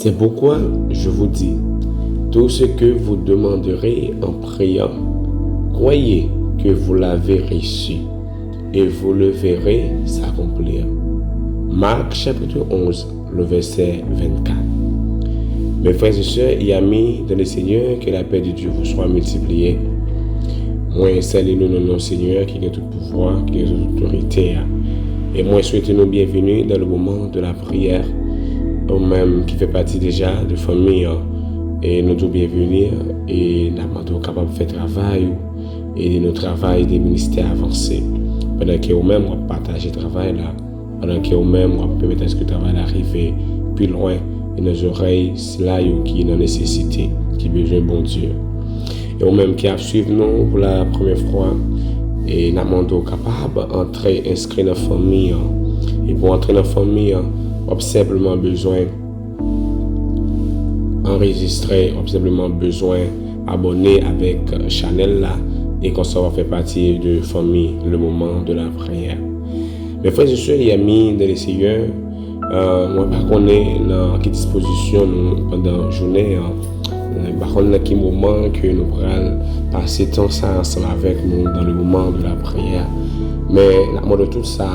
C'est pourquoi je vous dis, tout ce que vous demanderez en priant, croyez que vous l'avez reçu et vous le verrez s'accomplir. Marc chapitre 11, le verset 24. Mes frères et sœurs et amis dans le Seigneur, que la paix de Dieu vous soit multipliée. Moi, salut-nous dans le Seigneur qui a tout pouvoir, qui a toute autorité. Et moi, souhaitez-nous bienvenue dans le moment de la prière, ou même qui fait partie déjà de famille. Et nous tous bienvenus et nous sommes capables de faire travail et notre travail des ministères avancés. Pendant que nous-mêmes, on partage le travail là, pendant que nous-mêmes, on permet à ce que le travail arrive plus loin et nos oreilles, c'est là qui est dans nécessité, qui a besoin de bon Dieu. Et nous-mêmes qui suivent nous pour la première fois, et nous sommes capables d'entrer, inscrire dans la famille. Et pour entrer dans la famille, on a simplement besoin enregistrer, on a simplement besoin abonner avec Chanel là, et qu'on va faire partie de la famille, le moment de la prière. Mes frères et sœurs et amis de le Seigneur, moi par contre, dans quelle disposition nous, pendant la journée, par contre, dans quel moment que nous pourrons passer temps ça ensemble avec nous dans le moment de la prière. Mais la mode de tout ça,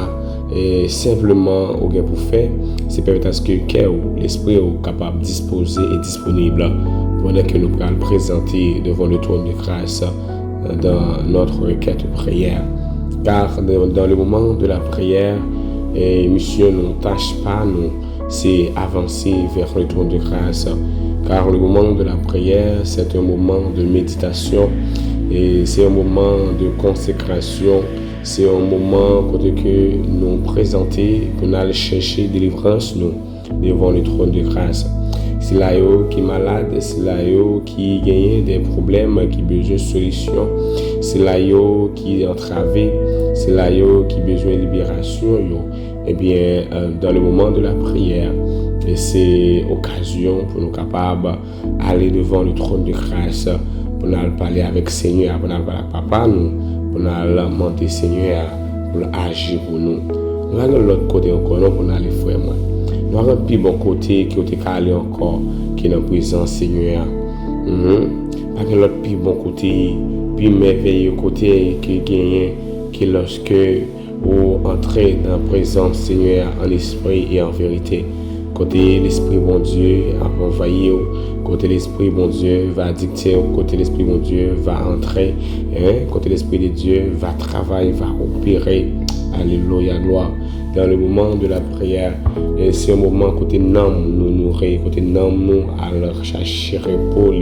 et simplement, au gain pour faire, c'est peut-être que le cœur ou l'esprit est capable de disposer et disponible pendant que nous pourrons présenter devant le trône de grâce dans notre requête de prière. Car dans le moment de la prière, monsieur, nous tâche pas, nous, c'est avancer vers le trône de grâce. Car le moment de la prière, c'est un moment de méditation et c'est un moment de consécration. C'est un moment côté que nous présenter, que nous allons chercher délivrance nous devant le trône de grâce. C'est là qui est malade, c'est là qui gagne des problèmes, qui a besoin de solutions. C'est là qui est entravé, c'est là qui a besoin de libération. Et bien, dans le moment de la prière, et c'est occasion pour nous capables d'aller devant le trône de grâce, pour nous parler avec le Seigneur, pour nous parler avec Papa, pour nous demander Seigneur pour agir pour nous. Nous allons de l'autre côté encore, non, pour nous aller frère moi. Nous avons un plus bon côté qui est aller encore, qui est dans la présence Seigneur. Pas que l'autre plus bon côté, plus merveilleux côté qui gagne, qui lorsque vous entrez dans la présence Seigneur en esprit et en vérité. Côté l'Esprit bon Dieu a envahi, côté l'Esprit bon Dieu va dicter, côté l'Esprit bon Dieu va entrer, côté l'Esprit de Dieu va travailler, va opérer. Alléluia, gloire. Dans le moment de la prière, et c'est un moment côté nous nourrir, côté nous à leur chercher repos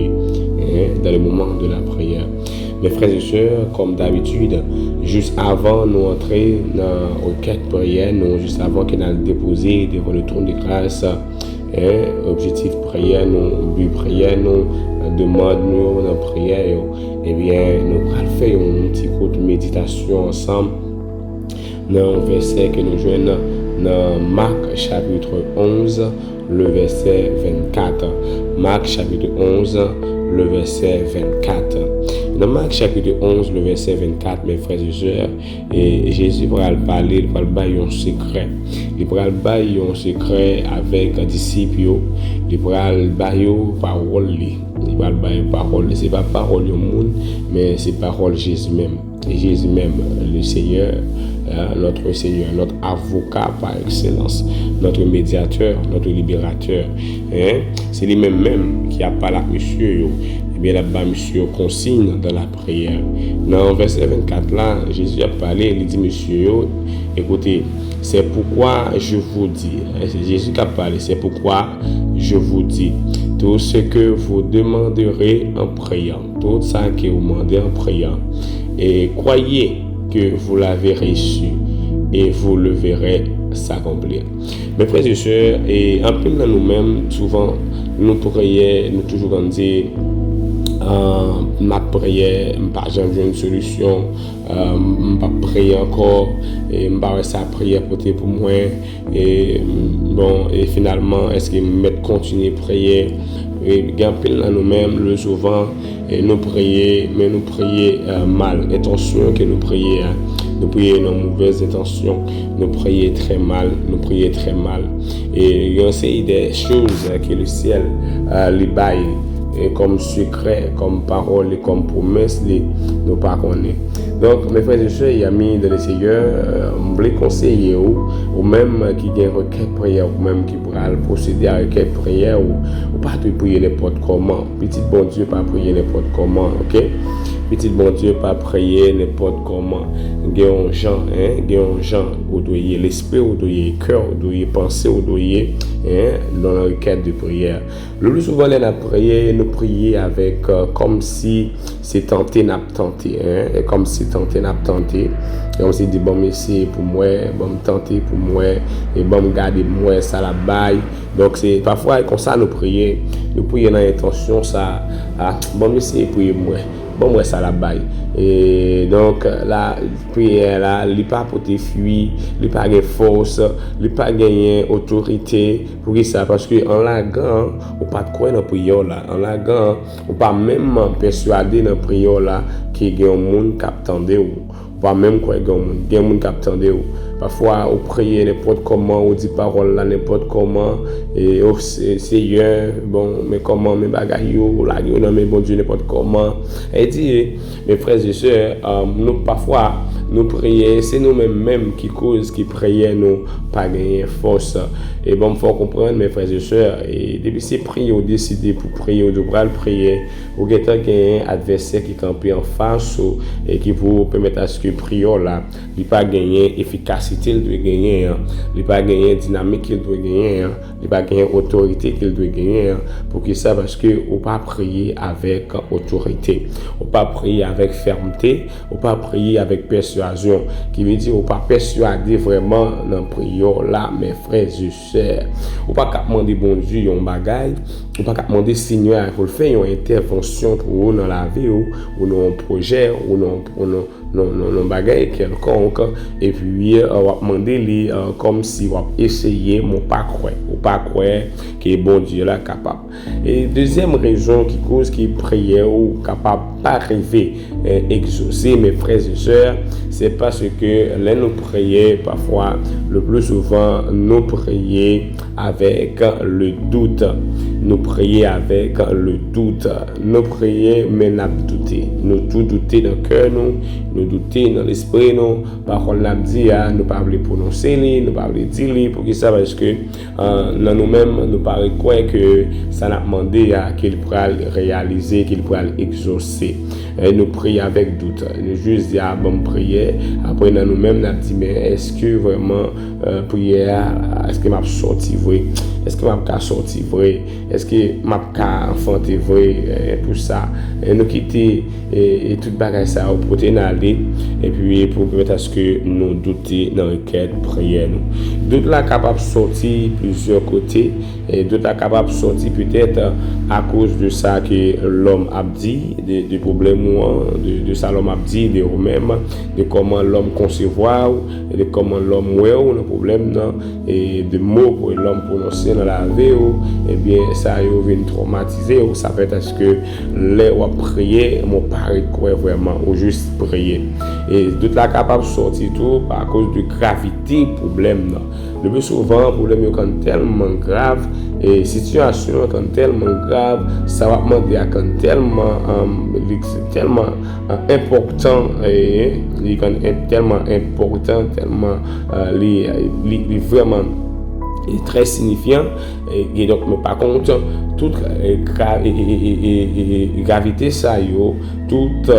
dans le moment de la prière. Mes frères et sœurs, comme d'habitude, juste avant nous entrer dans la requête prière, nous, juste avant que nous déposer devant le trône de grâce, objectif prière, nous, but prière, nous, demande nous dans la prière, eh bien, nous allons faire une petite courte méditation ensemble dans le verset que nous jouons dans Marc chapitre 11, le verset 24. Marc chapitre 11, le verset 24. Dans Marc chapitre 11, le verset 24, mes frères et sœurs, et Jésus va parler, il va parler un secret. Il va parler un secret avec les disciples, il va parler parole. Il va parler parole, ce n'est pas parole du monde, mais c'est parole Jésus même. Et Jésus même, le Seigneur, notre Seigneur, notre avocat par excellence, notre médiateur, notre libérateur. C'est lui-même qui a parlé à monsieur. Et bien là-bas, monsieur consigne dans la prière. Dans le verset 24 là, Jésus a parlé, il dit monsieur, écoutez, c'est pourquoi je vous dis, c'est Jésus qui a parlé, c'est pourquoi je vous dis, tout ce que vous demanderez en priant, tout ça que vous demandez en priant, et croyez que vous l'avez reçu et vous le verrez s'accomplir. Mes frères et sœurs, et en plus dans nous-mêmes, souvent, nous prions, nous toujours dire, ma prière, je n'ai une solution, je vais prier encore, et je vais essayer de prier pour moi, et bon, et finalement, est-ce que je vais continuer à prier? Et dans nous-mêmes, le souvent, et nous prions, mais nous prions mal. Attention que nous prions nous prions dans mauvaises intentions, nous prions très mal, Et il y a aussi des choses que le ciel les baille comme secret, comme parole et comme promesse, nous pas connaît. Donc, mes frères et sœurs et amis de Seigneur, je voulais conseiller ou même qui a une requête prière, ou même qui pourra procéder à une requête prière, ou pas de prier n'importe comment. Petit bon Dieu, pas prier n'importe comment, ok? Petit bon Dieu, pas prier n'importe comment. Gagnons gens, ou doyez l'esprit, ou doyez cœur, ou doyez penser, ou doyez dans la requête de prière. Le plus souvent, nous prier avec comme si c'est tenté, n'a tenté, et comme si tenté, n'a tenté. Et on s'est dit, bon, merci pour moi, bon, tenter pour moi, et bon, garder moi, ça la baille. Donc, c'est parfois comme ça, nous prier dans l'intention, ça, bon, merci pour moi. Bon, moi, ça la baille. Et donc, la prière, là, il n'y a pas pour te fuir, il n'y a pas de force, il n'y a pas de autorité. Pour ça, parce qu'en laguant, on ne pas de quoi dans la prière, là. En laguant, on ne pas même persuader dans la prière, là, qu'il y a un monde qui attend. Pas même quoi, il y a un monde qui attend. Parfois, on prie n'importe comment, on dit parole là n'importe comment, et au Seigneur, bon, mais comment, mes bagailles, là, non, mais bon Dieu, n'importe comment. Et dit, mes frères et sœurs, nous, parfois, nous prions, c'est nous-mêmes qui causent, qui prions, nous, pas gagner force. Et bon, il faut comprendre, mes frères et sœurs, et depuis ces prières, on décide pour prier, on devra le prier, ou quelqu'un qui a un adversaire qui campe en face, et qui pour permettre à ce que prière là, il pas gagner efficacité, il doit gagner, il pas gagner dynamique, il doit gagner, il pas gagner autorité qu'il doit gagner, pour que ça, parce que on pas prier avec autorité, on pas prier avec fermeté, on pas prier avec persuasion, qui veut dire on pas persuader vraiment dans la prière là, mes frères et sœurs, on pas demander bon Dieu un bagage, on pas demander Seigneur pour le faire une intervention pour vous dans la vie ou dans un projet ou non bagaille quelconque, et puis on va demander comme si on va essayer mon pas croire que bon Dieu là capable. Et deuxième raison qui cause qui prière ou capable pas arriver exaucer, mes frères et sœurs, c'est parce que là nous prions parfois, le plus souvent nous prions avec le doute, nous prions avec le doute, nous prions mais nous tout douter dans le cœur, nous douter dans l'esprit, nous parole l'a dit, nous pas prononcer, nous pas dire pour que ça, parce que dans nous-mêmes nous paraît quoi que ça n'a demandé qu'il pourra réaliser, qu'il pourra exaucer. Et nous prions avec doute, nous juste dire bon prière, après dans nous-mêmes nous dit mais est-ce que vraiment prière, est-ce que m'a sorti vrai, est-ce que m'a sorti vrai, est-ce que m'a enfanté vrai, pour ça et nous quitter et tout bagage ça pour aller et puis pour permettre à ce que nous douter dans requête prière nous doute là capable de sortir plusieurs côtés, et doute là capable de sortir peut-être à cause de ça que l'homme a dit des problèmes de ça l'homme a dit de nous-mêmes, de comment l'homme concevoir, de comment l'homme ouais le problème et de mots pour l'homme prononcer dans la vie, et bien ça vient traumatiser, ou ça fait à ce que les ou prier mon paraît quoi vraiment ou juste prier, et doute là capable de sortir tout à cause de gravité problème là. Le plus souvent problème est tellement grave et situation est tellement grave, ça va demander à tellement important et tellement important, tellement vraiment très signifiant, et donc mais par contre toute gravité ça yo, toute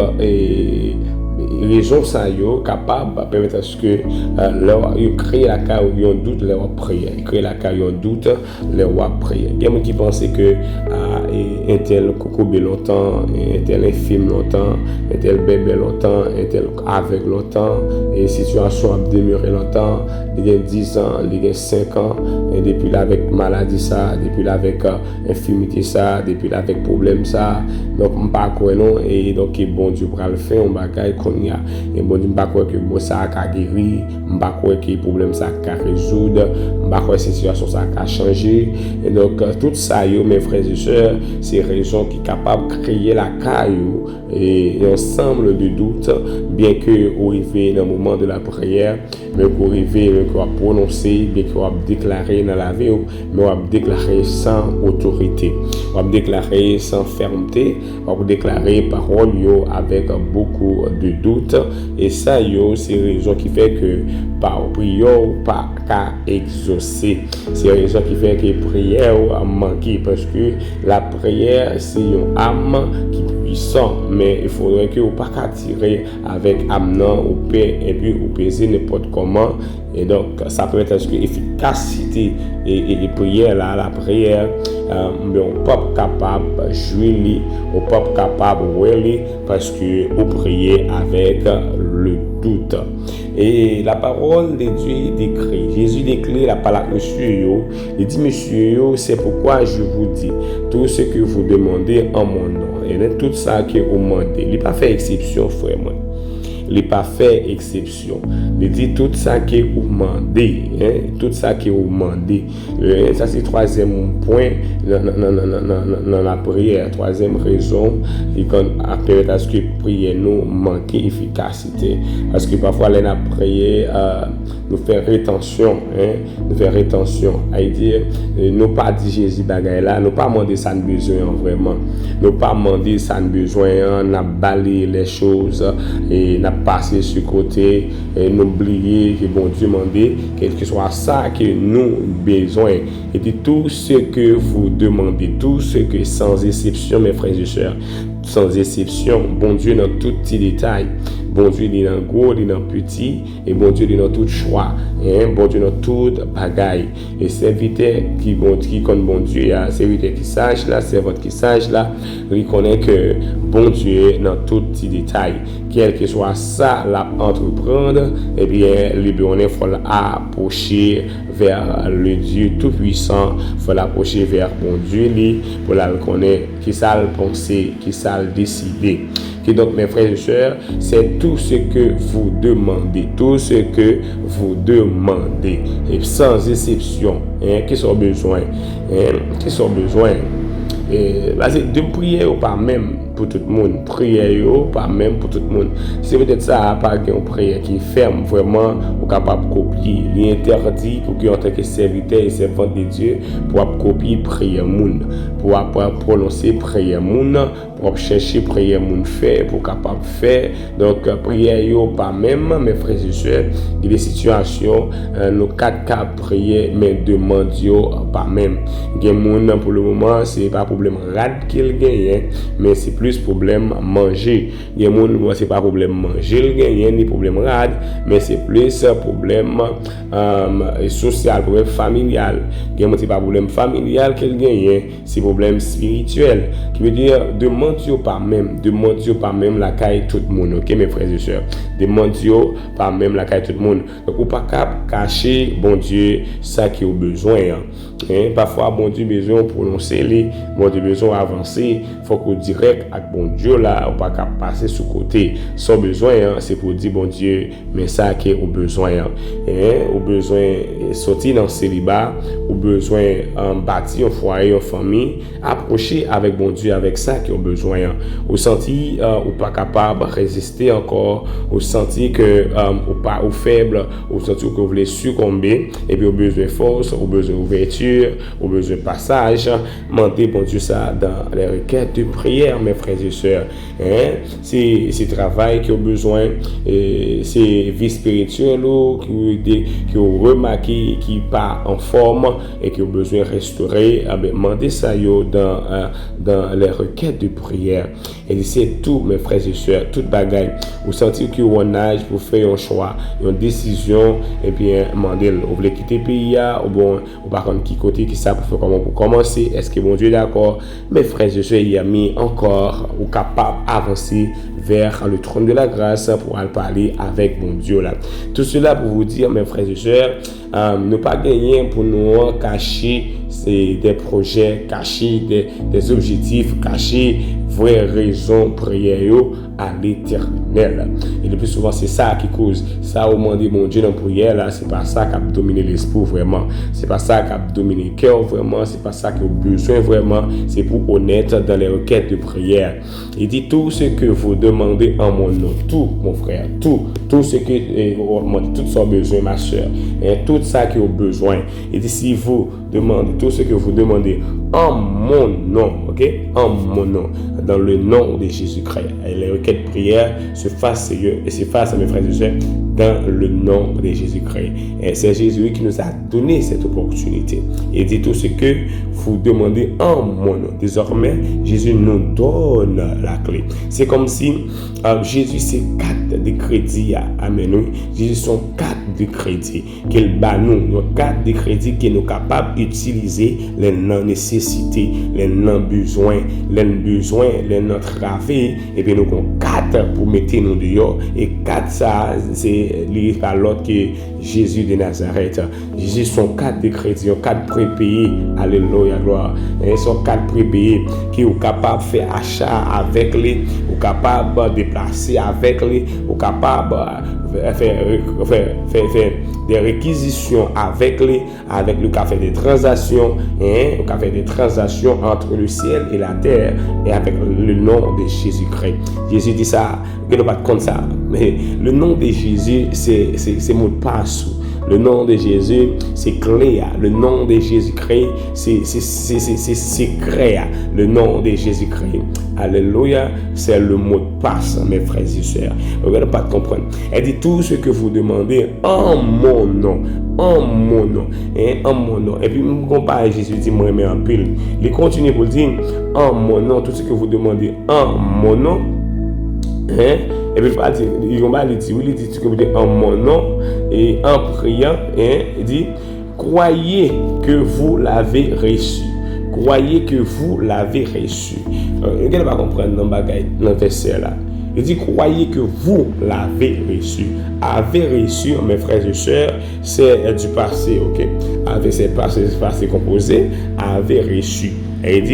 raison ça yo capable de permettre à ce que leur créer la cas où un doute leur prière, créer la cas où un doute leur prière. Il y a des qui pensaient que un tel coco longtemps, un tel infime longtemps, un tel bébé longtemps, un tel avec longtemps, et situation a demeuré longtemps, il y a 10 ans, il y a 5 ans, et depuis là avec maladie ça, depuis là avec infirmité ça, depuis là avec problème ça, donc on pas quoi non, et donc bon Dieu pour le faire on bagaille qu'on y a, et bon Dieu pas quoi que bon ça a guéri, on pas quoi que problème ça a résoudre, on pas quoi situation ça a changé, et donc tout ça yo mes frères et sœurs c'est raison qui est capable de créer la caillou et ensemble de doute, bien que vous arrivez dans le moment de la prière, mais vous arrivez, que vous prononcer, bien que vous déclaré dans la vie, mais vous déclaré sans autorité, vous déclaré sans fermeté, vous déclaré parole avec beaucoup de doute, et ça c'est raison qui fait que par prière pas qu'à exaucer, c'est raison qui fait que prière a manqué, parce que la prière c'est une âme qui puissant, mais il faudrait que vous pas tirer avec âme ou paix et puis vous peser n'importe comment, et donc ça peut être que efficacité et prière là, la prière mais on pas capable de jouer, on pas capable de jouer parce que vous priez avec le doute. Et la parole de Dieu décrit, Jésus décrit la parole à monsieur, il dit monsieur, c'est pourquoi je vous dis tout ce que vous demandez en mon nom, et dans tout ça que vous demandez, il n'a pas fait exception, frère moi. Il n'a pas fait exception. Il dit tout ça que vous demandez, tout ça que vous demandez. Ça c'est le troisième point dans la prière. Troisième raison, et quand après parce que prière nous manque efficacité, parce que parfois les a prié nous faire rétention, nous faire rétention. À dire nous pas dit Jésus bagaille là, nous pas demander ça de besoin vraiment, nous pas demander ça de besoin, n'a balayé les choses et n'a passer sur côté et n'oublier que bon Dieu demandé quel que soit ça que nous besoin, et de tout ce que vous demandez, tout ce que sans exception mes frères et sœurs, sans exception, bon Dieu dans tout petit détail, bon Dieu dit dans gros, dit dans petit, et bon Dieu dit dans tout choix, bon Dieu dans tout bagaille, et serviteur qui compte bon Dieu, serviteur qui sage là, servante qui sage là, reconnaît que bon Dieu dans tout petit détail, quel que soit ça la entreprendre, et bien il faut l'approcher vers le Dieu tout puissant, faut l'approcher vers bon Dieu pour la reconnaître qui ça le penser, qui ça le décider. Et donc mes frères et sœurs, c'est tout ce que vous demandez, tout ce que vous demandez, et sans exception, qui sont besoin, et de prier ou pas même pour tout le monde, prier ou pas même pour tout le monde. C'est peut-être ça, pas une prière qui ferme vraiment, ou capable de copier. Il est interdit pour que en tant que serviteur et servante de Dieu, pour copier prière monde, pour prononcer prière monde, pour chercher prière monde fait, pour capable faire. Donc prière ou pas même, mes frères et sœurs, il y a des situations, nos quatre cas prier, mais demande pas même. Il y a monde pour le moment, c'est pas problème rad qu'il gagne, mais c'est plus problème manger. Il y a monde, c'est pas problème manger le gagne, ni problème rad, mais c'est plus problème social, problème familial. Il y a c'est pas problème familial qu'il gagne, c'est problème spirituel. Qui veut dire demande pas même la caille tout le monde, ok mes frères et sœurs, demande pas même la caille tout le monde. Donc ou pas cap cacher bon Dieu ça qui a besoin. Parfois bon Dieu besoin prononcer les, bon Dieu besoin avancer, faut qu'on direct avec bon Dieu là, ou pas cap passer sous côté. Son besoin c'est pour dire bon Dieu mais ça qui au besoin, au besoin sortir dans célibat, au besoin bâtir un foyer, une famille, approcher avec bon Dieu avec ça qui au besoin. Au senti ou pas capable de résister encore, au senti que ou pas ou faible, au senti que vous voulez succomber, et puis au besoin de force, au besoin d'ouverture, au besoin de passage, demandez bon Dieu ça dans les requêtes de prière mes frères et sœurs. C'est travail qui a besoin, c'est vie spirituelle qui ont remarqué qui pas en forme et qui ont besoin de restaurer, demandez ça dans les requêtes de prière. Et c'est tout mes frères et sœurs, toute bagaille vous sentez que vous en âge pour faire un choix, une décision, et bien demandez vous voulez quitter le pays ou bon ou par contre qui côté qui ça pour faire comment pour commencer, est-ce que bon Dieu est d'accord mes frères et sœurs, il y a mis encore ou capable avancer vers le trône de la grâce pour aller parler avec mon Dieu là. Tout cela pour vous dire mes frères et sœurs, ne pas gagner pour nous cacher des projets, cacher des objectifs, cacher vraie raison prière à l'Éternel. Et le plus souvent, c'est ça qui cause. Ça, au moment de mon Dieu dans la prière, là, c'est pas ça qui a dominé l'esprit vraiment. C'est pas ça qui a dominé le cœur vraiment. C'est pas ça qui a besoin vraiment. C'est pour honnête dans les requêtes de prière. Il dit tout ce que vous demandez en mon nom. Tout, mon frère. Tout ce que, tout son besoin, ma soeur. Et tout ça qui a besoin. Il dit si vous demandez tout ce que vous demandez en mon nom, ok? En mon nom, dans le nom de Jésus-Christ. Et les requêtes de prière se fassent, Seigneur, et se fassent, mes frères et sœurs, dans le nom de Jésus-Christ. Et c'est Jésus qui nous a donné cette opportunité. Il dit tout ce que vous demandez en mon nom. Désormais, Jésus nous donne la clé. C'est comme si Jésus, c'est 4 de crédit. Amen. Jésus sont 4 de crédit qu'il bat nous. 4 de crédit qu'il nous capable d'utiliser les non-nécessités, les non-besoins, les non-través. Et puis nous avons 4 pour mettre nous dehors. Et 4 ça, c'est lié à l'autre que Jésus de Nazareth. Jésus sont 4 de crédit, 4 prépayés. Alléluia, gloire. Ils sont 4 prépayés qui sont capables de faire achat avec les, ou capables de déplacer avec les, ou capables de faire des réquisitions avec le café des transactions, le café des transactions entre le ciel et la terre, et avec le nom de Jésus-Christ. Jésus dit ça, il ne pas de compte ça, mais le nom de Jésus, c'est mot de passe. Le nom de Jésus, c'est clé. Le nom de Jésus-Christ, c'est secret. Le nom de Jésus-Christ. Alléluia, c'est le mot de passe, mes frères et sœurs. Vous n'allez pas comprendre. Elle dit tout ce que vous demandez en mon nom. En mon nom. En mon nom. Et puis, on compare Jésus, dit moi, mais en pile. Il continue pour dire en mon nom, tout ce que vous demandez en mon nom. Et puis il dit que vous dites en mon nom et en priant, il dit croyez que vous l'avez reçu. Croyez que vous l'avez reçu. Vous ne pas comprendre dans le verset là. Il dit croyez que vous l'avez reçu. Avez reçu, mes frères et sœurs, c'est du passé, ok? Avez c'est passé composé, avez reçu. Et il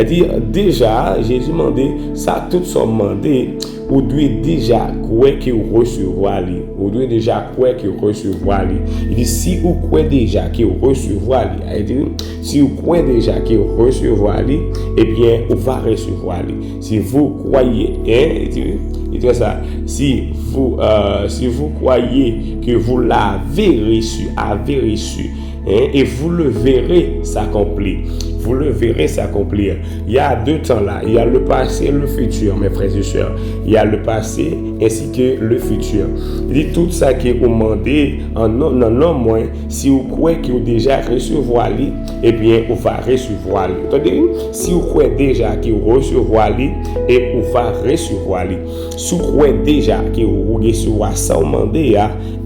dit déjà, Jésus m'a dit, ça tout son mandé. Vous devez déjà croire que vous recevoir lui. Vous devez déjà croire que vous recevoir lui. Il dit si vous croyez déjà que vous recevoir lui. Il dit si vous croyez déjà que vous recevoir lui, eh bien vous va recevoir lui. Si vous croyez, il dit ça. Si vous croyez que vous l'avez reçu, et vous le verrez s'accomplir. Vous le verrez s'accomplir. Il y a 2 temps là. Il y a le passé et le futur, mes frères et sœurs. Il y a le passé ainsi que le futur. Il dit tout ça qui est demandé en non moins. Si vous croyez que vous déjà recevoir lui, eh bien, vous va recevoir lui. Attendez, si vous croyez déjà que vous recevoir lui, et vous va recevoir lui. Si vous croyez déjà que vous recevoir ça demandé,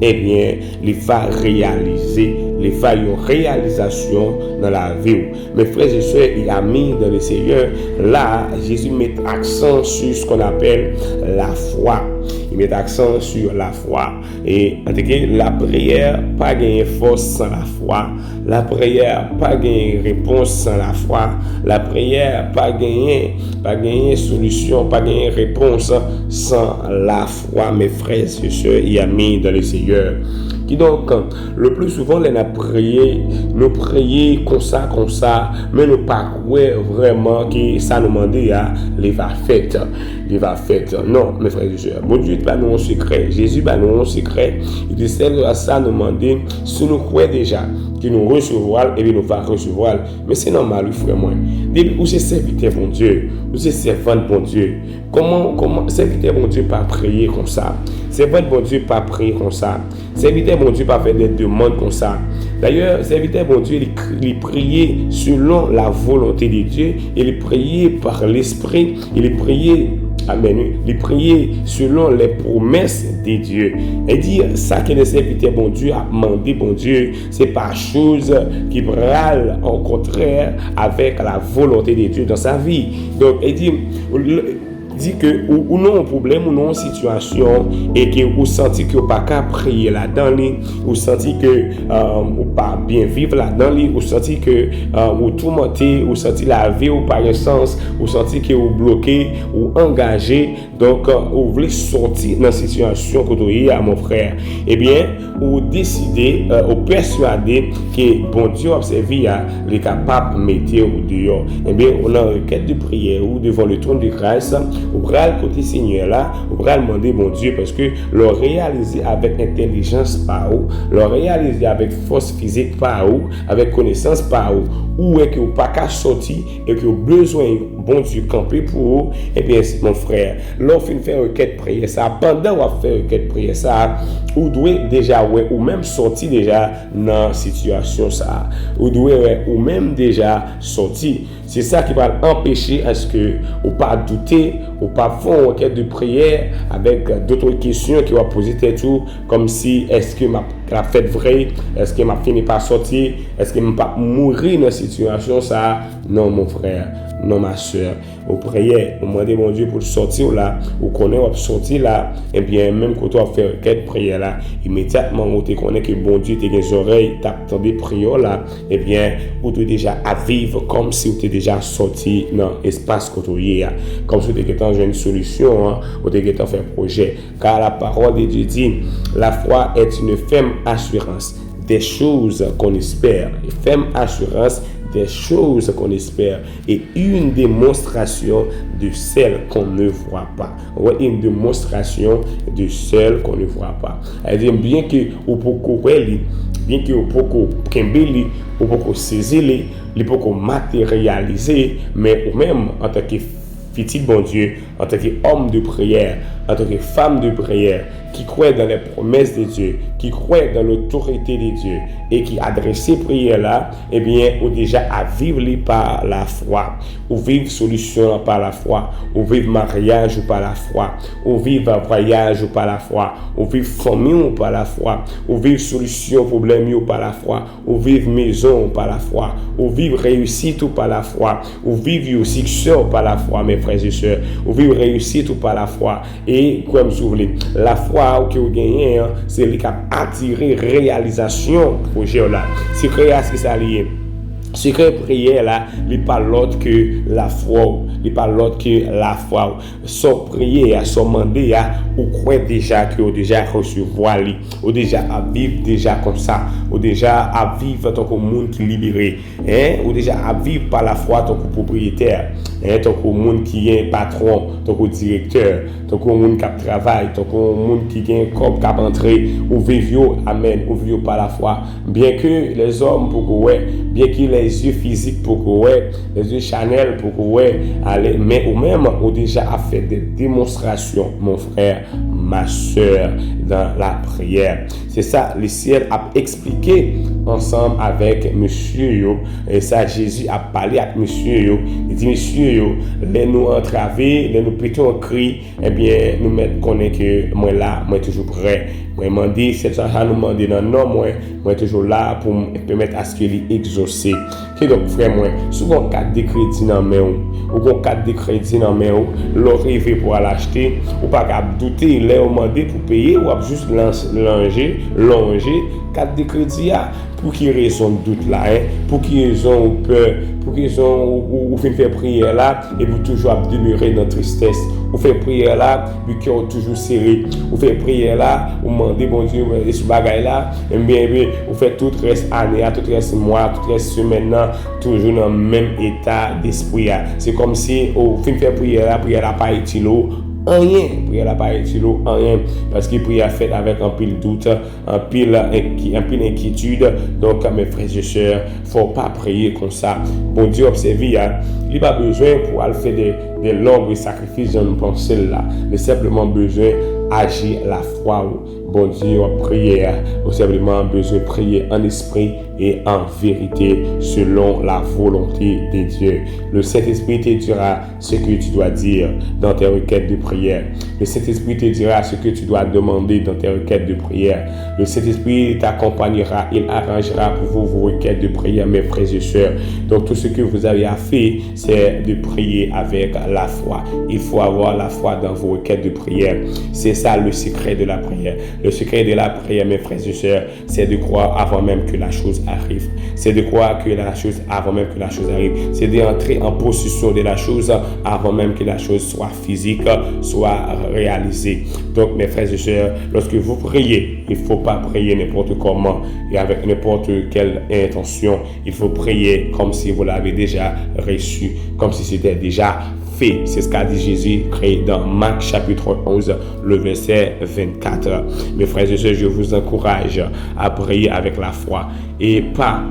eh bien, il va réaliser. Les failles de réalisation dans la vie. Mes frères et sœurs et amis dans le Seigneur, là, Jésus met accent sur ce qu'on appelle la foi. Il met accent sur la foi. Et en tout cas, la prière, pas gagner force sans la foi. La prière, pas gagner réponse sans la foi. La prière, pas gagner solution, pas gagner réponse sans la foi, mes frères et sœurs et amis dans le Seigneur. Qui donc, le plus souvent, nous prions comme ça, mais nous pas vraiment que ça nous demande les va fait. Non, mes frères et sœurs, mon Dieu pas nous un secret, Jésus pas nous un secret. Il dit ça nous demander si nous croyons déjà que nous recevons et bien nous va recevoir. Mais c'est normal, frère moi. Depuis où c'est serviteur bon Dieu, où c'est servant bon Dieu. Comment serviteur bon Dieu pas prier comme ça? Serviteur bon Dieu pas prier comme ça. Serviteur bon Dieu pas faire des demandes comme ça. D'ailleurs, serviteur bon Dieu, il priait selon la volonté de Dieu, il priait par l'esprit, il priait amen. Il priait selon les promesses de Dieu. Et dire ça que le serviteur bon Dieu a demandé bon Dieu, c'est pas chose qui râle au contraire avec la volonté de Dieu dans sa vie. Donc, il dit dit que ou non un problème ou non une situation et que vous sentez que vous pas qu'à prier là-dedans, vous sentez que vous pas bien vivre là-dedans, vous sentez que vous tourmentez, vous sentez la vie ou par essence, vous sentez que vous bloquez ou engagé, donc vous voulez sortir dans cette situation que vous avez à mon frère, eh bien vous décidez, vous persuadez que bon Dieu observé les capables de mettre au dehors. Eh bien on a une requête de prière ou devant le trône de grâce, vous pourrez le côté Seigneur là, vous pourrez demander bon Dieu parce que le réaliser avec intelligence par où, le réaliser avec force physique par où, avec connaissance par où est que vous pas qu'à sortir et que vous besoin bon Dieu camper pour vous, et bien mon frère, lorsqu'on fait une requête prière ça, pendant qu'on fait une requête prière ça, vous devez déjà ou même sortir déjà dans situation ça, vous devez ou même déjà sortir. C'est ça qui va empêcher à ce que vous pas douter, ou pas faire une requête de prière avec d'autres questions qui vont poser tout comme si est-ce que la fête vraie, est-ce que m'a fini par sortir, est-ce que m'a pas mourir dans cette situation ça. Non mon frère, non ma soeur, vous priez, vous demandez mon Dieu pour sortir là, vous connaissez vous sortir là, et bien même quand on fait requête prière là, immédiatement vous te connaissez que bon Dieu te des oreilles, t'attends des prières là, et bien vous devez déjà à vivre comme si vous étiez déjà sorti dans l'espace côtoyé, comme si vous étiez dans une solution, vous étiez dans un projet, car la parole de Dieu dit, la foi est une ferme assurance des choses qu'on espère, une ferme assurance des choses qu'on espère et une démonstration de celles qu'on ne voit pas. Ouais, une démonstration de celles qu'on ne voit pas. C'est-à-dire bien que vous pouvez bien que vous pouvez vous pouvez saisir, vous pouvez matérialiser, mais ou même en tant que fils bon Dieu, en tant qu'homme de prière, en tant que femme de prière, qui croit dans les promesses de Dieu, qui croit dans l'autorité de Dieu et qui adresse prière là, eh bien, ou déjà à vivre par la foi, ou vivre solution par la foi, ou vivre mariage par la foi, ou vivre voyage par la foi, ou vivre famille par la foi, ou vivre solution problème par la foi, ou vivre maison par la foi, ou vivre réussite par la foi, ou vivre succès par la foi, mes frères et sœurs, ou vivre réussite par la foi. Et comme vous voulez, la foi que vous gagnez, c'est le cap attirer réalisation projet là. C'est créer ce que ça lié. Secret prière là, il n'est pas l'autre que la foi, il n'est pas l'autre que la foi. Son prière, son mandat, ou croit déjà que vous déjà recevoir lui, ou déjà à vivre déjà comme ça, ou déjà à vivre tant que monde qui libéré, ou déjà à vivre par la foi tant que propriétaire, tant que monde qui est patron, tant que directeur, tant que monde qui travaille, tant que monde qui est comme qui entrer, ou vivre amen, ou vivre par la foi. Bien que les hommes pour bien que les yeux physiques pour que les yeux Chanel pour que aller, mais ou même ou déjà a fait des démonstrations, mon frère, ma soeur, dans la prière. C'est ça, le ciel a expliqué ensemble avec monsieur yo, et ça Jésus a parlé avec monsieur yo. Il dit monsieur yo, les nous entraver, les nous pétons un cri, eh bien nous mettre connaître que moi là, moi toujours prêt. Moi demander c'est ça nous demander non moi toujours là pour me permettre à ce qu'il exaucer. Que donc frère moi, souvent carte de crédit dans main ou carte de crédit dans main l'on rêve pour l'acheter ou pas capable douter les demander pour payer ou juste longer carte de crédit pour qui raison doute là pour qui raison ou peur pour qui raison ou faire prière là et vous toujours demeurer dans tristesse ou faire prière là puis qui ont toujours serré ou faire prière là ou demander bon Dieu et ce bagage là et bien ou fait tout reste année tout reste mois tout reste semaine toujours dans le même état d'esprit. C'est comme si au fin faire prière là pas utile rien, prière là pas utile rien parce que prière faite avec un pile doute, un pile inquiétude. Donc mes frères et sœurs, faut pas prier comme ça. Bon Dieu observer, il pas besoin pour aller faire des longs sacrifices dans nos pensées là, mais simplement besoin agir la foi. bon Dieu, prière, ou simplement besoin de prier en esprit et en vérité selon la volonté de Dieu. Le Saint-Esprit te dira ce que tu dois dire dans tes requêtes de prière. Le Saint-Esprit te dira ce que tu dois demander dans tes requêtes de prière. Le Saint-Esprit t'accompagnera, il arrangera pour vous vos requêtes de prière, mes frères et sœurs. Donc tout ce que vous avez à faire, c'est de prier avec la foi. Il faut avoir la foi dans vos requêtes de prière. C'est ça le secret de la prière. Le secret de la prière, mes frères et sœurs, c'est de croire avant même que la chose arrive. C'est de croire que la chose avant même que la chose arrive. C'est d'entrer en possession de la chose avant même que la chose soit physique, soit réalisée. Donc, mes frères et sœurs, lorsque vous priez, il ne faut pas prier n'importe comment et avec n'importe quelle intention. Il faut prier comme si vous l'avez déjà reçu, comme si c'était déjà fait. C'est ce qu'a dit Jésus dans Marc chapitre 11, le verset 24. Mes frères et sœurs, je vous encourage à prier avec la foi et pas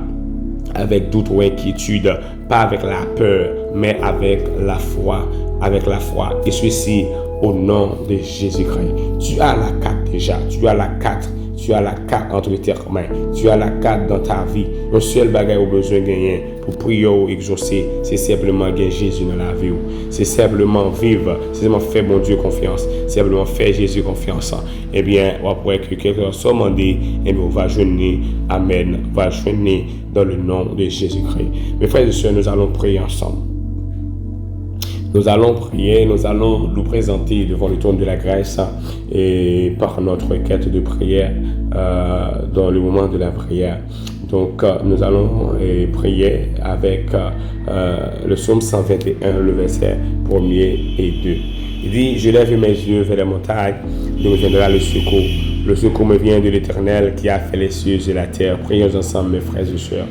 avec doute ou inquiétude, pas avec la peur, mais avec la foi, et ceci au nom de Jésus-Christ. Tu as la carte déjà, tu as la carte entre tes mains, tu as la carte dans ta vie. Le seul bagage au besoin de gagner pour prier ou exaucer, c'est simplement gagner Jésus dans la vie. C'est simplement vivre, c'est simplement faire mon Dieu confiance, c'est simplement faire Jésus confiance. Eh bien, après que quelqu'un soit demandé, eh bien, on va jeûner, amen, on va jeûner dans le nom de Jésus-Christ. Mes frères et sœurs, nous allons prier ensemble. Nous allons prier, nous allons nous présenter devant le trône de la grâce et par notre quête de prière dans le moment de la prière. Donc, nous allons prier avec le psaume 121, le verset 1er et 2. Il dit, je lève mes yeux vers les montagnes, d'où me viendra le secours. Le secours me vient de l'Éternel qui a fait les cieux et la terre. Prions ensemble, mes frères et sœurs.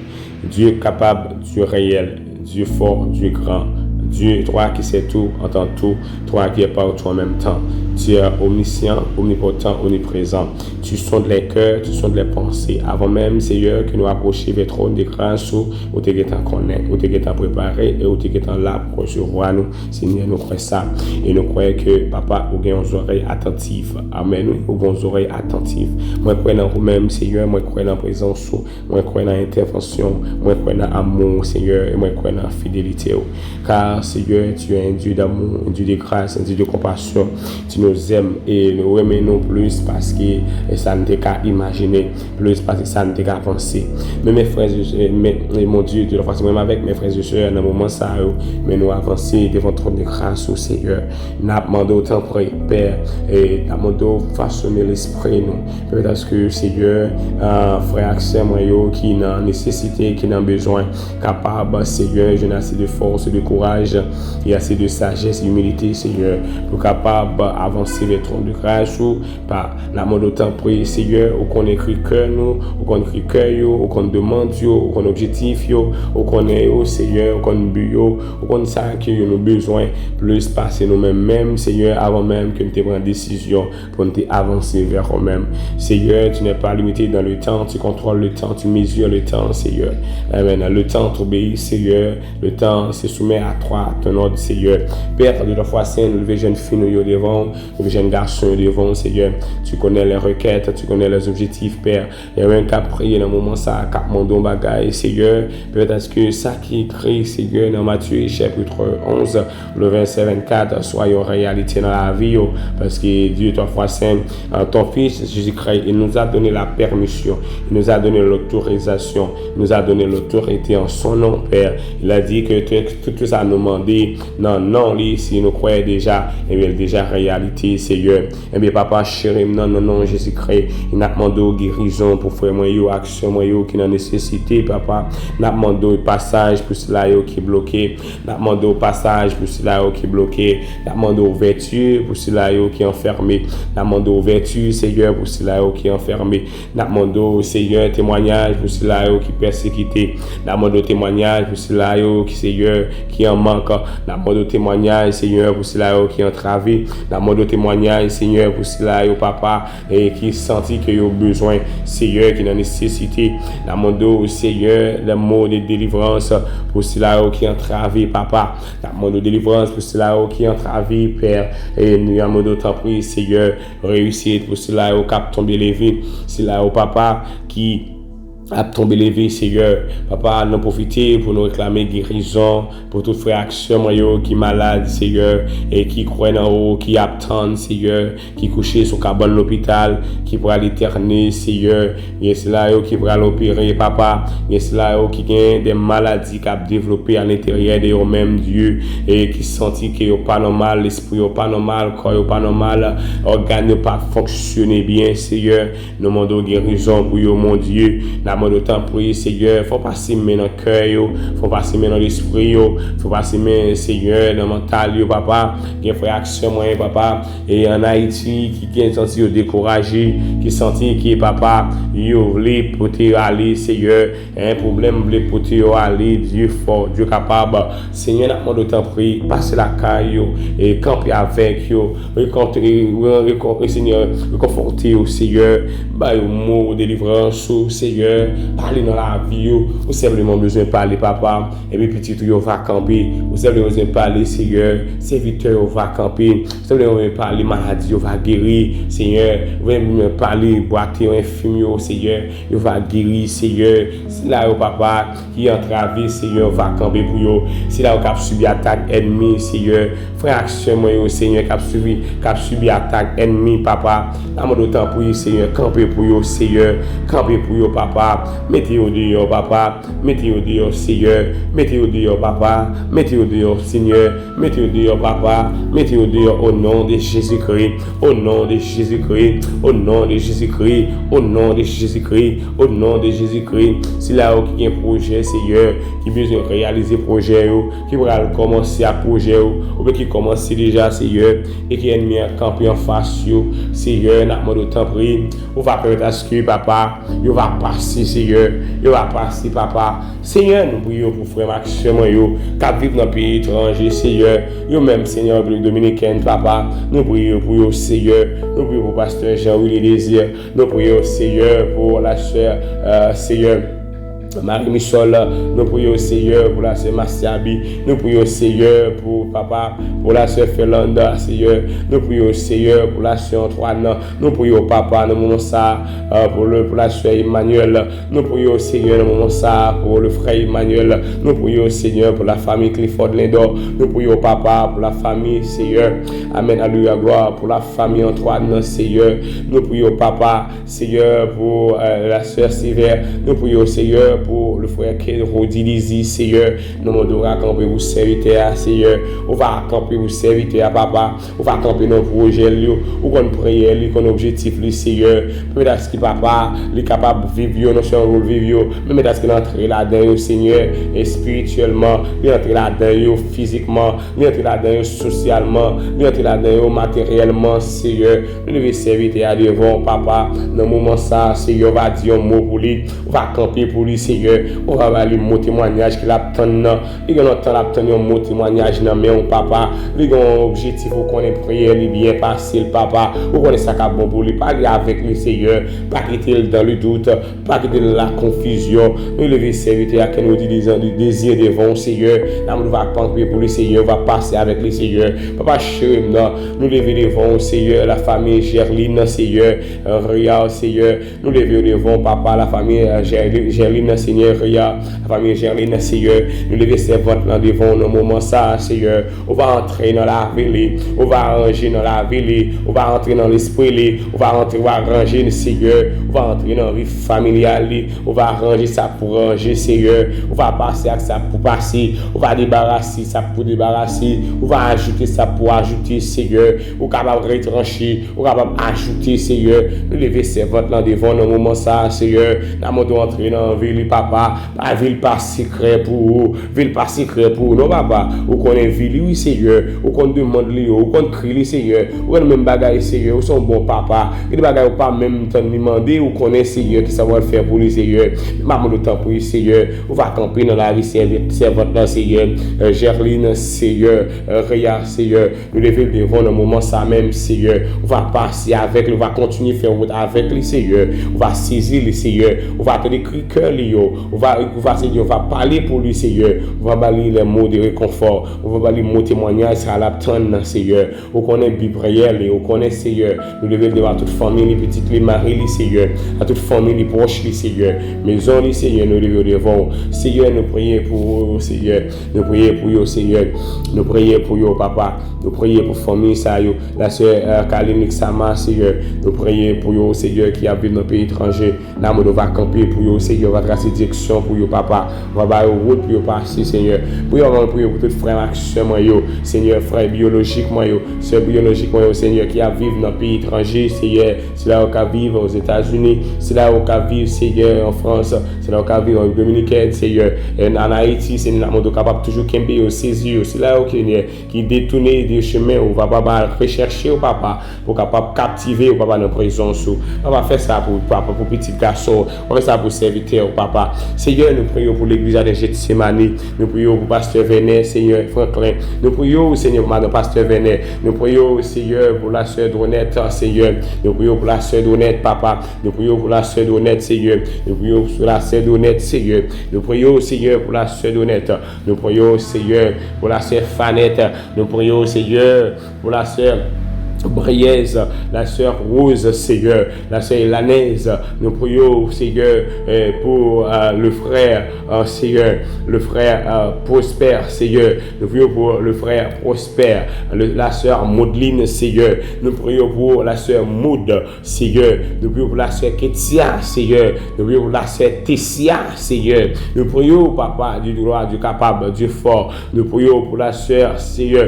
Dieu capable, Dieu réel, Dieu fort, Dieu grand. Dieu, toi qui sais tout, entends tout, toi qui es partout en même temps. Tu es omniscient, omnipotent, omniprésent. Tu sondes les cœurs, tu sondes les pensées. Avant même, Seigneur, que nous approchions vers le trône de grâce où tu es en connaît, où tu es en préparé et où tu es là pour recevoir nous. Seigneur, nous croyons ça. Et nous croyons que, Papa, nous avons des oreilles attentives. Amen. Nous avons des oreilles attentives. Moi, je crois dans vous-même, Seigneur. Moi, je crois dans la présence. Moi, je crois dans l'intervention. Moi, je crois dans l'amour, Seigneur. Et moi, je crois dans la fidélité. Car, Seigneur, tu es un Dieu d'amour, un Dieu de grâce, un Dieu de compassion. Tu nous aimes et nous aimons plus parce que ça ne t'est qu'à imaginer, plus parce que ça ne t'est qu'à penser. Mais mes frères et sœurs, mon Dieu, de la façon même avec mes frères et sœurs, dans le moment ça, mais nous avancer devant ton de grâce au Seigneur. Nous demandons autant prier, Père, et nous demandons façonner l'esprit, nous. Peut-être que Seigneur, frère Axel, moi, qui n'a nécessité, qui n'a besoin, capable, Seigneur, je n'ai assez de force, de courage, et assez de sagesse, d'humilité, Seigneur, pour capable avancer vers le trône de grâce ou par la mode autant prier, Seigneur, ou qu'on écrit cœur nous, ou qu'on écrit cœur, ou qu'on demande, ou qu'on objectif, ou qu'on est au Seigneur, ou qu'on but, ou qu'on sait que nous avons besoin plus passer nous-mêmes, Seigneur, avant même que nous te prenions décision pour nous avancer vers nous-mêmes. Seigneur, tu n'es pas limité dans le temps, tu contrôles le temps, tu mesures le temps, Seigneur. Amen. Le temps t'obéit, Seigneur. Le temps se soumet à toi, ton ordre, Seigneur. Père, de la foi sainte, nous jeunes filles, nous devant, nous jeunes garçons devant, Seigneur. Tu connais les requêtes, tu connais les objectifs, Père. Il y a un cas prier dans le moment ça, cap mandon bagaille, Seigneur. Peut-être que ça qui écrit, Seigneur, dans Matthieu chapitre 11, le verset 24, soit en réalité dans la vie, parce que Dieu, ta foi sainte, ton Fils Jésus-Christ, il nous a donné la permission, il nous a donné l'autorisation, il nous a donné l'autorité en son nom, Père. Il a dit que tout ça nous demandé, non, si nous croyons déjà, et bien déjà réalité, Seigneur. Et bien, Papa, chéri, non, Jésus-Christ, il n'a demandé guérison pour faire moi, action, moi, qui n'a nécessité, Papa. Il n'a demandé passage pour cela, qui est bloqué. Il n'a demandé passage pour cela, qui est bloqué. Il n'a demandé ouverture pour cela, qui est enfermé. Il n'a demandé ouverture, Seigneur, pour cela, qui est enfermé. Il n'a demandé, Seigneur, témoignage pour cela, qui est persécuté. Il n'a demandé témoignage pour cela, qui, Seigneur, qui est en manque. manque. N'a demandé témoignage, Seigneur, pour cela qui entravé. N'a demandé témoignage, Seigneur, pour cela, papa, et qui senti que ont besoin, Seigneur, qui a nécessité. N'a demandé, Seigneur, le mot de délivrance pour cela qui entravé, papa. N'a demandé délivrance pour cela qui entravé, Père. Et nous avons d'autant pris, Seigneur, réussite pour cela au cap tomber levé. C'est là au papa qui a tombé levé, Seigneur. Papa, nous profiter pour nous réclamer guérison pour toute fracture qui est malade, Seigneur, et qui croit en haut, qui attend, Seigneur, qui couché sur cabane l'hôpital, qui pourra l'éterner, Seigneur. Et c'est là qui pourra l'opérer, papa. Et c'est là qui a des maladies qui a développé à l'intérieur de eux-mêmes, Dieu, et qui sentit que n'est pas normal, l'esprit n'est pas normal, le corps n'est pas normal, l'organe n'est pas fonctionné bien, Seigneur. Nous demandons guérison pour eux, mon Dieu. De temps prier, Seigneur, faut passer dans le cœur, faut passer dans l'esprit, faut passer, Seigneur, dans le mental, papa, qui fait action, papa, et en Haïti, qui est senti découragé, qui senti que papa, yo voulait pour te aller, Seigneur, un problème voulait pour te aller, Dieu fort, Dieu capable, Seigneur, n'a de temps prier, passer la caille, et camper avec yo, Seigneur, réconforter au Seigneur, bah, au mot délivrance, Seigneur. Parler dans la vie, vous simplement besoin de parler, papa. Et puis, petit, vous va camper. Vous simplement besoin de parler, Seigneur. Serviteur, vous va camper. Vous simplement besoin de parler, maladie, vous va guérir, Seigneur. Vous simplement parler, boiter, infirmier, Seigneur. Vous va guérir, Seigneur. C'est là, papa, qui est entravé, Seigneur, va camper pour vous. C'est là où vous avez subi attaque ennemi, Seigneur. Frère, moi, Seigneur, qui a subi attaque ennemi, papa. Dans mon temps pour vous, Seigneur, camper pour vous, Seigneur. Camper pour vous, papa. Mettez-vous dehors, papa. Mettez-vous dehors, Seigneur. Mettez-vous dehors, papa. Mettez-vous dehors, Seigneur. Mettez-vous dehors, papa. Mettez-vous dehors au nom de Jésus-Christ. Au nom de Jésus-Christ. Au nom de Jésus-Christ. Au nom de Jésus-Christ. Au nom de Jésus-Christ. C'est là où il y a un projet, Seigneur, qui besoin de réaliser projet, qui va commencer à projet, ou qui commence déjà, Seigneur, et qui est mis à camper en face, Seigneur, n'a pas de temps pris. On va permettre à ce que, papa, il va passer, Seigneur, il va passer, papa. Seigneur, nous prions pour frère Maxime, qui vivent dans le pays étranger, Seigneur, yo même, Seigneur, République dominicaine, papa, nous prions pour eux, Seigneur, nous prions pour pasteur Jean-Willy Désir, nous prions, Seigneur, pour la sœur, Seigneur, Marie-Michel, nous prions Seigneur pour la sœur Massiabi, nous prions Seigneur pour papa, pour la sœur Félanda, Seigneur, nous prions Seigneur pour la sœur Antoine, nous prions papa, nous moment ça, pour la sœur Emmanuel, nous prions Seigneur, nous moment ça, pour le frère Emmanuel, nous prions Seigneur pour la famille Clifford Lindor, nous prions papa pour la famille Seigneur, Amen, alléluia, gloire, pour la famille Antoine, Seigneur, nous prions papa, Seigneur, pour la sœur Sévère, nous prions Seigneur, pour le frère Rodi Lizy, Seigneur, nous demandons à camper vous serviteur, Seigneur, on va camper vous serviteur, papa, on va camper nos projets, ou qu'on prière, qu'on objectif, Seigneur, peut-être que papa, il est capable de vivre, nous sommes rôle vivre, mais peut-être qu'il entre là-dedans, Seigneur, et spirituellement, il entre là-dedans, physiquement, il entre là-dedans, socialement, il entre là-dedans, matériellement, Seigneur, nous devons serviteur devant, papa, dans le moment ça, Seigneur, va dire un mot pour lui, on va camper pour lui, Seigneur, on va aller mon témoignage qu'il a obtenu. Il a obtenu un mot témoignage dans mais papa. Il a un objectif pour qu'on ait prière bien passé, papa. Pour qu'on ait ça bon pour lui. Pas avec le Seigneur, pas quitter dans le doute, pas quitter la confusion. Nous lever serviteur qui nous dit du désir devant Seigneur. Nous va camper pour le Seigneur, va passer avec le Seigneur. Papa chéri, nous lever devant Seigneur, la famille Gerline, Seigneur, Ria, Seigneur. Nous lever devant papa, la famille Gerline, Seigneur, la famille Gerline, Seigneur, nous lever ses votes là devant nos moments ça, Seigneur. On va entrer dans la ville, on va ranger dans la ville, on va entrer dans l'esprit, on va entrer, on va ranger, Seigneur, on va entrer dans la vie familiale, on va ranger ça pour ranger, Seigneur, on va passer avec ça pour passer, on va débarrasser ça pour débarrasser, on va ajouter ça pour ajouter, Seigneur, on est capable de retrancher, on est capable d'ajouter, Seigneur, nous lever ses votes là devant nos moments ça, Seigneur, nous devons entrer dans la ville, papa, pas ville pas secret pour vous, ville pas secret pour non papa, ou qu'on est ville oui Seigneur, ou qu'on demande lui, ou qu'on crie Seigneur, ou qu'on même bagaille Seigneur, ou son bon papa, il bagaille pas même temps demander ou qu'on est Seigneur qui savoir faire pour lui Seigneur. Maman le temps pour lui Seigneur, on va camper dans la vie servante là Seigneur, Gerline Seigneur, Réa Seigneur, nous lever devant le moment ça même Seigneur, on va passer avec lui, on va continuer faire route avec lui Seigneur, on va saisir le Seigneur, on va te décrire cœur lui, on va Seigneur, on va parler pour lui Seigneur, on va balayer les mots de réconfort, on va balayer mon témoignage à la tonne Seigneur, on connaît Bibriel, on connaît Seigneur, nous lever devant toute famille, les petites, les maris les Seigneur, à toute famille, les proches les Seigneur, maison les Seigneur, nous lever devant Seigneur, nous prions pour eux Seigneur, nous prions pour eux Seigneur, nous prions pour eux papa, nous prions pour famille ça yo, la sœur Kaline Sama Seigneur, nous prions pour eux Seigneur qui habite dans le pays étranger, là on va camper pour eux Seigneur, on va tracer direction pour eux papa, on va faire route pour eux passer Seigneur, pour tous frères et sœurs Seigneur, frère biologique sœur biologique Seigneur qui a vivre dans le pays étranger Seigneur, c'est là où on vit aux États-Unis, c'est là où on vit Seigneur en France, c'est là où on vit en Dominicaine Seigneur, en Haïti c'est là où on est capable toujours camper au saisir, c'est là où qui détourne des chemins où on va pas rechercher au papa pour capable captiver au papa dans prison on va faire ça pour papa pour petit garçon, on va faire ça pour serviteur au papa Seigneur, nous prions pour l'église de Gethsemane, nous prions pour pasteur Venet Seigneur Franklin, nous prions Seigneur pour madame pasteur Venet, nous prions Seigneur pour la sœur Dronette Seigneur, nous prions pour la sœur Dronette papa, nous prions pour la sœur Dronette Seigneur, nous prions pour la sœur Dronette Seigneur, nous prions Seigneur pour la sœur Dronette, nous prions Seigneur pour la sœur Fanette, nous prions Seigneur pour la sœur Brièze, la sœur Rose, Seigneur, la sœur Lanaise, nous prions, Seigneur, pour le frère, Seigneur, le frère Prosper, Seigneur, nous prions pour le frère Prosper, la sœur Maudeline, Seigneur, nous prions pour la sœur Maud, Seigneur, nous prions pour la sœur Ketia, Seigneur, nous prions pour la sœur Tessia, Seigneur, nous prions, Papa, du droit, du capable, du fort, nous prions pour la sœur, Seigneur,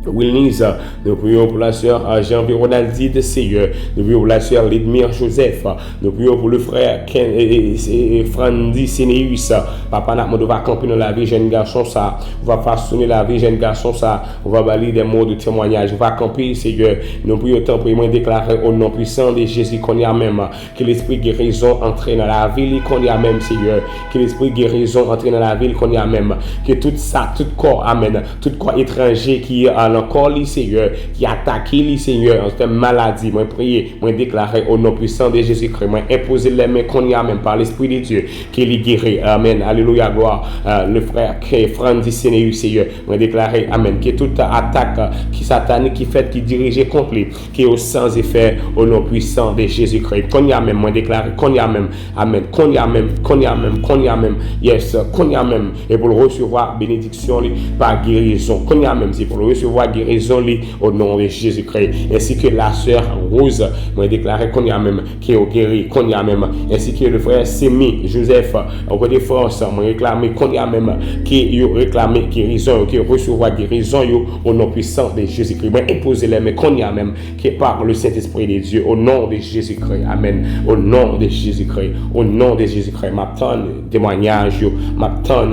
Willings, nous prions pour la sœur Jean-Pierre Ronaldide, Seigneur, nous prions pour la sœur Lidmire Joseph, nous prions pour le frère Ken et Frandy Sénéus, papa n'a va camper dans la vie jeune garçon ça, on va façonner la vie jeune garçon ça, on va balayer des mots de témoignage, on va camper Seigneur, nous prions tant pour moi déclarer au nom puissant de Jésus qu'on y a même, que l'esprit guérison entre dans la ville qu'on y a même Seigneur, que l'esprit guérison entre dans la ville qu'on y a même, que tout ça, tout corps amen, tout corps étranger qui a encore les Seigneur, qui attaque les Seigneur en cette maladie, moi prier, moi déclarer au nom puissant de Jésus-Christ, moi imposer les mains qu'on y a même par l'Esprit de Dieu, qui les guérit, amen, alléluia, gloire, le frère Frandy Sénéus, Seigneur, moi déclarer, amen, que toute attaque qui satanique, qui fait, qui dirige contre lui, qui est au sans effet, au nom puissant de Jésus-Christ, qu'on y a même, moi déclarer, qu'on y a même, amen, qu'on y a même, qu'on y a même, qu'on y a même, yes, qu'on y a même, et pour le recevoir, bénédiction, par guérison, qu'on y a même, c'est pour le recevoir guérison au nom de Jésus-Christ, ainsi que la sœur Rose, moi déclaré qu'on y a même, qui est guéri, qu'on y a même, ainsi que le frère Sémi Joseph, au côté force, moi réclamé qu'on y a même, qui est réclamé guérison, qui recevoir guérison au nom puissant de Jésus-Christ, moi imposer les mains qu'on y a même, qui est par le Saint-Esprit de Dieu, au nom de Jésus-Christ, amen, au nom de Jésus-Christ, au nom de Jésus-Christ, m'attend témoignage, m'attend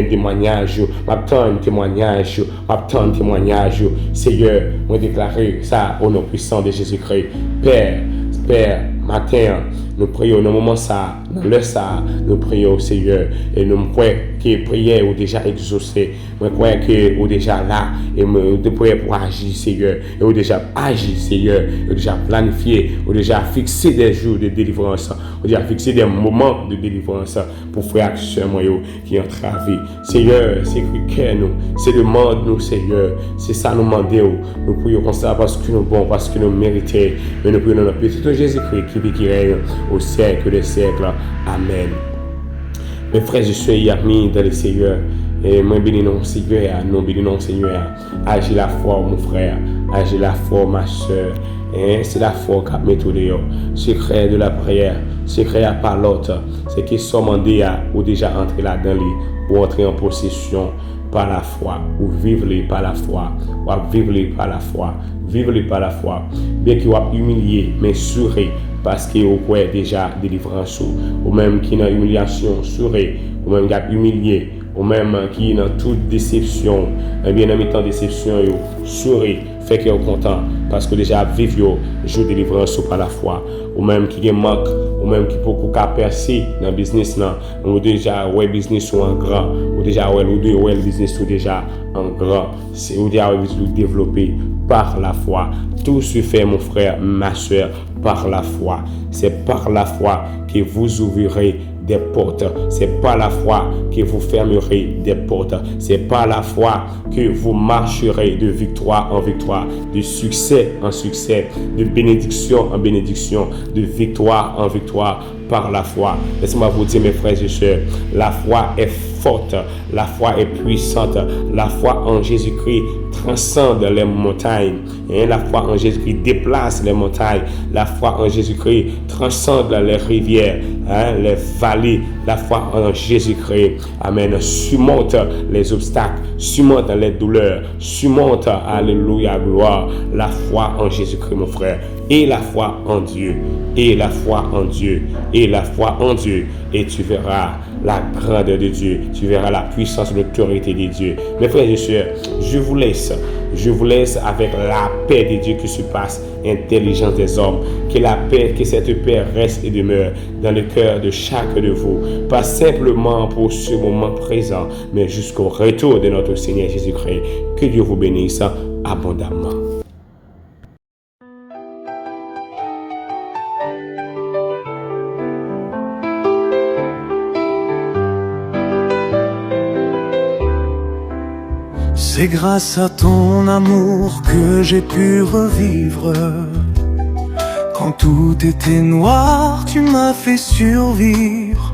témoignage, m'attend témoignage, m'attend témoignage. Seigneur, moi déclarer ça au nom puissant de Jésus-Christ. Père, matin, nous prions dans le moment ça, dans l'heure ça, nous prions Seigneur, et nous croyons que les prières ont déjà exaucé, nous croyons que ont déjà là, et nous prions pour agir Seigneur, et ont déjà agi Seigneur, et déjà planifié, ont déjà fixé des jours de délivrance, ont déjà fixé des moments de délivrance pour frères et sœurs qui entrent à la vie. Seigneur, c'est que nous, c'est le monde nous Seigneur, c'est ça nous demandons, nous prions comme ça parce que nous bons, parce que nous méritons, mais nous prions dans notre petit Jésus-Christ qui vit, qui règne au siècle des siècles. Amen. Mes frères et sœurs, amis dans le Seigneur, et moi bénissons Seigneur, nous bénissons Seigneur, agis la foi mon frère, agis la foi ma soeur, et c'est la foi qui met tout dehors, secret de la prière, secret à part l'autre, c'est qu'ils sont demandés ou déjà entré là-dedans, ou entrer en possession par la foi, ou vivre par la foi, ou vivre par la foi, vivre par la foi, bien qu'il soit humilié, mais sourire parce que vous pouvez déjà délivrance ou même qui dans humiliation sourit ou même qui a humilié ou même qui dans toute déception et bien en même temps déception sourit fait que vous content parce que déjà vivre jour délivrance par la foi ou même qui manque ou même qui peut percer dans le business là ou déjà ouais business ou en grand ou déjà ouais le business ou déjà en grand c'est ou déjà développer par la foi. Tout se fait, mon frère, ma soeur, par la foi. C'est par la foi que vous ouvrirez des portes. C'est par la foi que vous fermerez des portes. C'est par la foi que vous marcherez de victoire en victoire, de succès en succès, de bénédiction en bénédiction, de victoire en victoire par la foi. Laissez-moi vous dire, mes frères et sœurs, la foi est forte, la foi est puissante, la foi en Jésus-Christ transcende les montagnes. Et la foi en Jésus-Christ déplace les montagnes. La foi en Jésus-Christ transcende les rivières, les vallées. La foi en Jésus-Christ, amen, surmonte les obstacles, surmonte les douleurs, surmonte, alléluia, gloire, la foi en Jésus-Christ, mon frère, et la foi en Dieu, et la foi en Dieu, et la foi en Dieu, et tu verras la grandeur de Dieu, tu verras la puissance, l'autorité de Dieu. Mes frères et sœurs, je vous laisse avec la paix de Dieu qui surpasse l'intelligence des hommes. Que la paix, que cette paix reste et demeure dans le cœur de chacun de vous, pas simplement pour ce moment présent, mais jusqu'au retour de notre Seigneur Jésus-Christ. Que Dieu vous bénisse abondamment. C'est grâce à ton amour que j'ai pu revivre. Quand tout était noir, tu m'as fait survivre.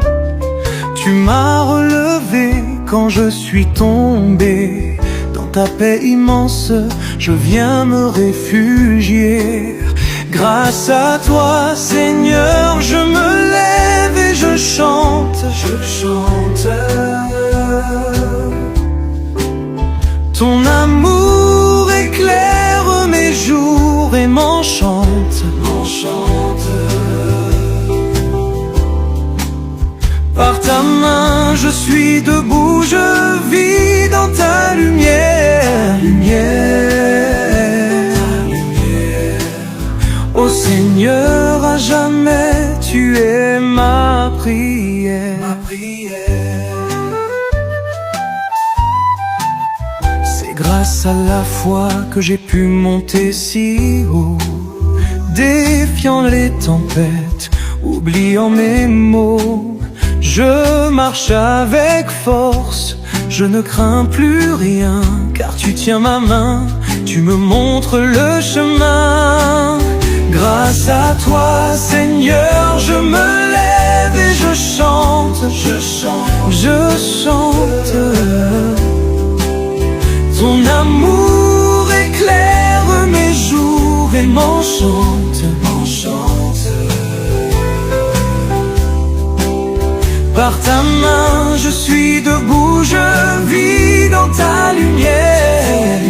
Tu m'as relevé quand je suis tombé. Dans ta paix immense, je viens me réfugier. Grâce à toi, Seigneur, je me lève et je chante. Ton amour éclaire mes jours et m'enchante. Par ta main je suis debout, je vis dans ta lumière. Ô Seigneur, à jamais tu es ma prière. Grâce à la foi que j'ai pu monter si haut, défiant les tempêtes, oubliant mes maux. Je marche avec force, je ne crains plus rien, car tu tiens ma main, tu me montres le chemin. Grâce à toi, Seigneur, je me lève et je chante. Ton amour éclaire mes jours et m'enchante. Par ta main je suis debout, je vis dans ta lumière.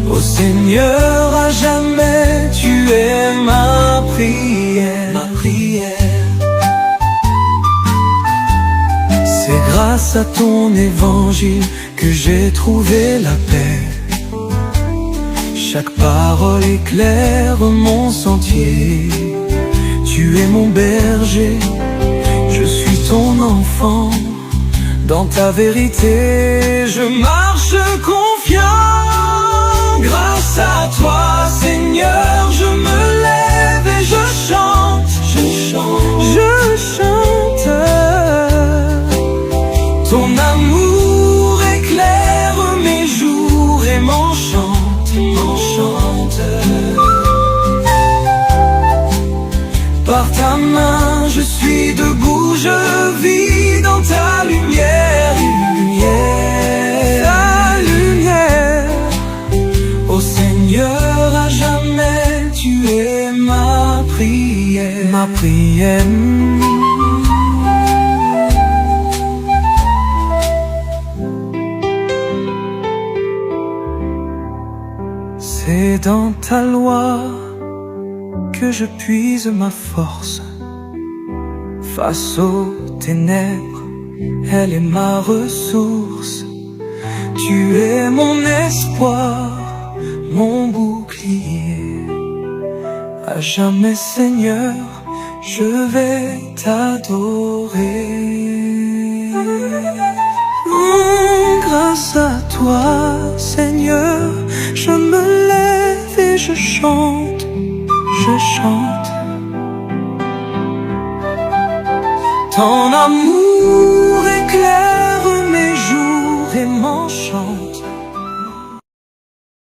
Ô Seigneur, à jamais tu es ma prière. C'est grâce à ton évangile que j'ai trouvé la paix. Chaque parole éclaire mon sentier. Tu es mon berger, je suis ton enfant. Dans ta vérité, je marche confiant. Grâce à toi, Seigneur, je me lève et je chante. Ton amour éclaire mes jours et m'enchante. Par ta main je suis debout, je vis dans ta lumière. Ô Seigneur, à jamais tu es ma prière. C'est C'est dans ta loi que je puise ma force. Face aux ténèbres, elle est ma ressource. Tu es mon espoir, mon bouclier. À jamais, Seigneur, je vais t'adorer. Grâce à toi, Seigneur, je me lève et je chante, je chante. Ton amour éclaire